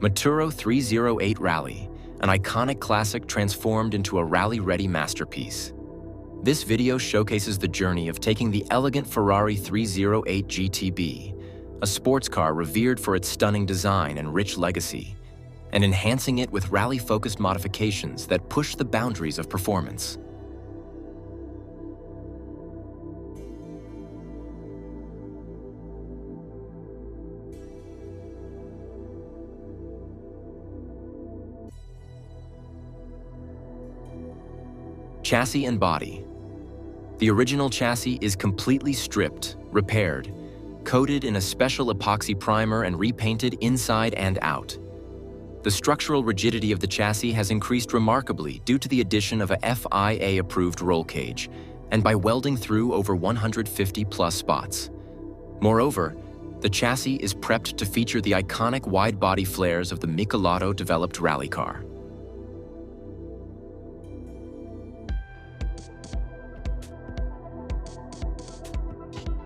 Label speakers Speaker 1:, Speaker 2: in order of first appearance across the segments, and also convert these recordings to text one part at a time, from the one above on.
Speaker 1: Maturo 308 Rally, an iconic classic transformed into a rally-ready masterpiece. This video showcases the journey of taking the elegant Ferrari 308 GTB, a sports car revered for its stunning design and rich legacy, and enhancing it with rally-focused modifications that push the boundaries of performance. Chassis and body. The original chassis is completely stripped, repaired, coated in a special epoxy primer and repainted inside and out. The structural rigidity of the chassis has increased remarkably due to the addition of a FIA-approved roll cage and by welding through over 150+ spots. Moreover, the chassis is prepped to feature the iconic wide-body flares of the Michelotto-developed rally car.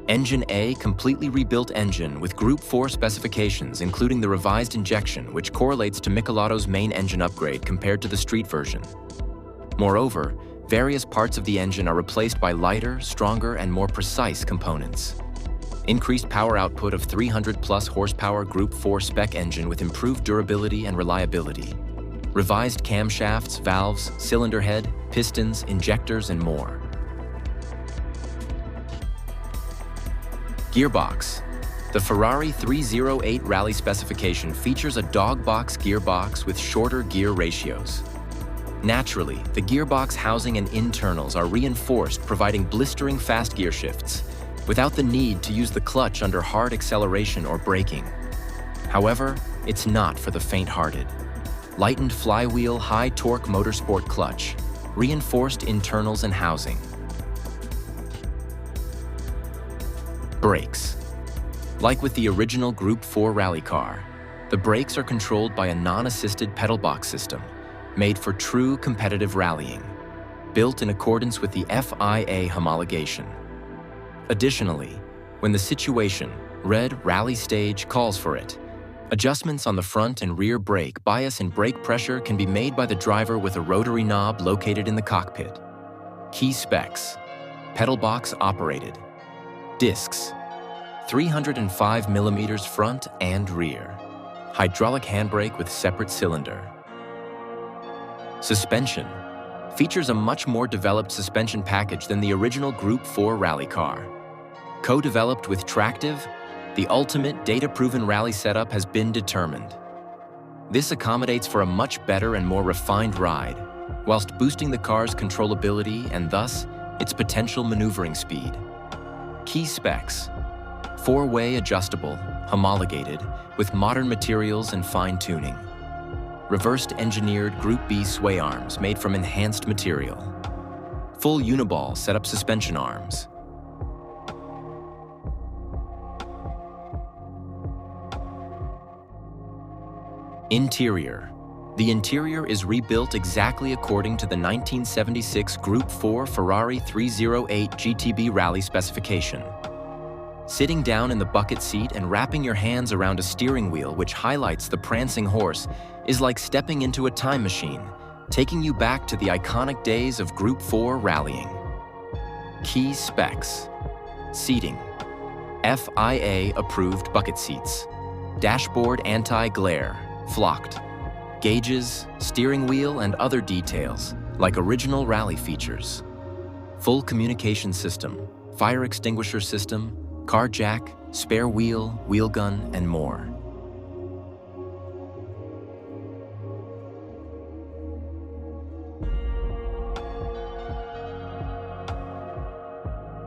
Speaker 1: Engine A, completely rebuilt engine with Group 4 specifications, including the revised injection, which correlates to Michelotto's main engine upgrade compared to the street version. Moreover, various parts of the engine are replaced by lighter, stronger, and more precise components. Increased power output of 300+ horsepower Group 4 spec engine with improved durability and reliability. Revised camshafts, valves, cylinder head, pistons, injectors, and more. Gearbox. The Ferrari 308 Rally specification features a dog box gearbox with shorter gear ratios. Naturally, the gearbox housing and internals are reinforced, providing blistering fast gear shifts, without the need to use the clutch under hard acceleration or braking. However, it's not for the faint-hearted. Lightened flywheel, high-torque motorsport clutch, reinforced internals and housing. Brakes. Like with the original Group 4 rally car, the brakes are controlled by a non-assisted pedal box system made for true competitive rallying, built in accordance with the FIA homologation. Additionally, when the situation, red rally stage, calls for it, adjustments on the front and rear brake bias and brake pressure can be made by the driver with a rotary knob located in the cockpit. Key specs: pedal box operated. Discs, 305 mm front and rear. Hydraulic handbrake with separate cylinder. Suspension features a much more developed suspension package than the original Group 4 rally car. Co-developed with Tractive, the ultimate data-proven rally setup has been determined. This accommodates for a much better and more refined ride, whilst boosting the car's controllability and thus its potential maneuvering speed. Key specs: 4-way adjustable, homologated, with modern materials and fine-tuning. Reversed engineered Group B sway arms made from enhanced material. Full uniball setup suspension arms. Interior. The interior is rebuilt exactly according to the 1976 Group 4 Ferrari 308 GTB Rally specification. Sitting down in the bucket seat and wrapping your hands around a steering wheel which highlights the prancing horse is like stepping into a time machine, taking you back to the iconic days of Group 4 rallying. Key specs: seating, FIA-approved bucket seats, dashboard anti-glare, flocked, gauges, steering wheel, and other details, like original rally features. Full communication system, fire extinguisher system, car jack, spare wheel, wheel gun, and more.